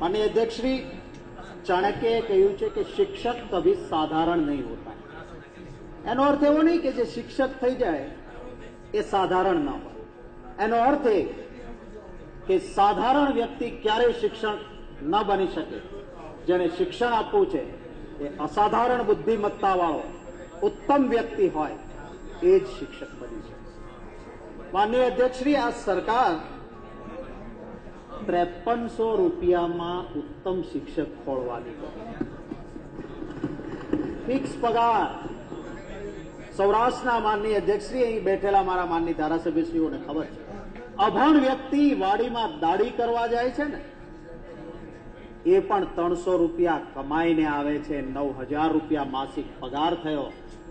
माननीय अध्यक्ष श्री चाणक्य कह્યું છે કે શિક્ષક કભી સાધારણ નહીં હોતા. એનો અર્થ એવો નહીં કે જે શિક્ષક થઈ જાય એ સાધારણ ના હોય. એનો અર્થ એ કે સાધારણ વ્યક્તિ ક્યારેય શિક્ષણ ન બની શકે. જેને શિક્ષણ આપવું છે એ અસાધારણ બુદ્ધિમત્તા વાળો ઉત્તમ વ્યક્તિ હોય એ જ શિક્ષક બની શકે. માનનીય અધ્યક્ષશ્રી, આ સરકાર 5300 રૂપિયામાં ઉત્તમ શિક્ષક ખોળવાની છે. ફિક્સ પગાર. સૌરાષ્ટ્રના માનનીય અધ્યક્ષશ્રી, અહીં બેઠેલા મારા માનની ધારાસભ્યશ્રીઓને ખબર છે, અભણ વ્યક્તિ વાડીમાં દાડી કરવા જાય છે ને એ પણ 300 રૂપિયા કમાઈને આવે છે. 9000 રૂપિયા માસિક પગાર થયો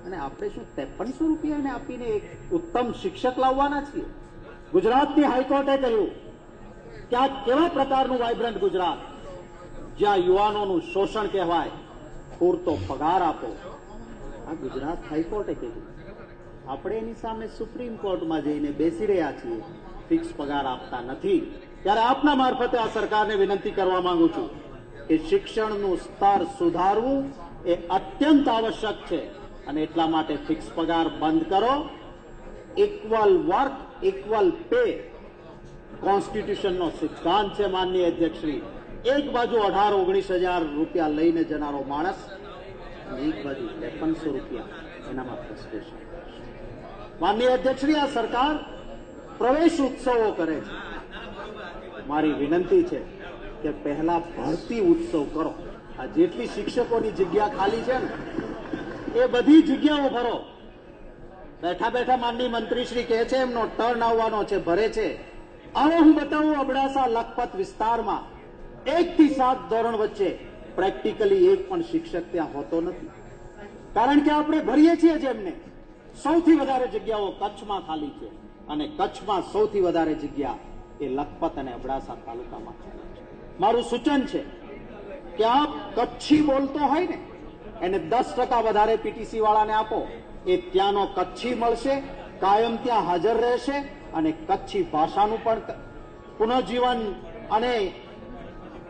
અને આપણે શું 5300 રૂપિયાને આપીને એક ઉત્તમ શિક્ષક લાવવાના છીએ? ગુજરાતની હાઈકોર્ટે કહ્યું કે આ કેવા પ્રકારનું વાઇબ્રન્ટ ગુજરાત જ્યાં યુવાનોનું શોષણ કહેવાય, પૂરતો પગાર આપો. આ ગુજરાત હાઈકોર્ટે કહ્યું. આપણે એની સામે સુપ્રીમ કોર્ટમાં જઈને બેસી રહ્યા છીએ, ફિક્સ પગાર આપતા નથી. ત્યારે આપના મારફતે આ સરકારને વિનંતી કરવા માંગુ છું કે શિક્ષણનું સ્તર સુધારવું એ અત્યંત આવશ્યક છે અને એટલા માટે ફિક્સ પગાર બંધ કરો. ઇક્વલ વર્ક ઇક્વલ પે કોન્સ્ટિટ્યુશનનો સિદ્ધાંત છે. માનનીય અધ્યક્ષશ્રી, એક બાજુ 18-19 રૂપિયા લઈને જનારો માણસ અને એક બાજુ 5300 રૂપિયા, એનામાં ફ્રસ્ટ્રેશન. માનનીય અધ્યક્ષશ્રી, આ સરકાર પ્રવેશ ઉત્સવો કરે છે. મારી વિનંતી છે કે પહેલા ભરતી ઉત્સવ કરો. આ જેટલી શિક્ષકોની જગ્યા ખાલી છે ને એ બધી જગ્યાઓ ભરો. બેઠા બેઠા માનની મંત્રીશ્રી કહે છે એમનો ટર્ન આવવાનો છે, ભરે છે. આવો હું બતાવું, અબડાસા લખપત વિસ્તારમાં 1 થી 7 ધોરણ વચ્ચે પ્રેક્ટિકલી એક પણ શિક્ષક ત્યાં હોતો નથી. કારણ કે આપણે ભરીએ છીએ જેમને. સૌથી વધારે જગ્યાઓ કચ્છમાં ખાલી છે અને કચ્છમાં સૌથી વધારે જગ્યા એ લખપત અને અબડાસા તાલુકામાં છે. મારું સૂચન છે કે આપ કચ્છી બોલતો હોય ને એને 10% વધારે પીટીસી વાળાને આપો. એ ત્યાંનો કચ્છી મળશે, કાયમ ત્યાં હાજર રહેશે અને કચ્છી ભાષાનું પણ પુનઃજીવન અને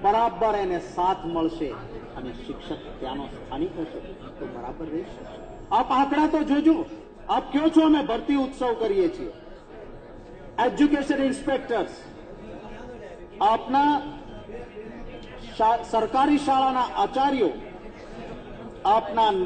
બરાબર એને સાથ મળશે અને શિક્ષક ત્યાંનો સ્થાનિક હશે તો બરાબર રહેશે. આપ આંકડા તો જોજો. આપ કહો છો અમે ભરતી ઉત્સવ કરીએ છીએ. એજ્યુકેશન ઇન્સ્પેક્ટર્સ આપના સરકારી શાળાના આચાર્યો, આપના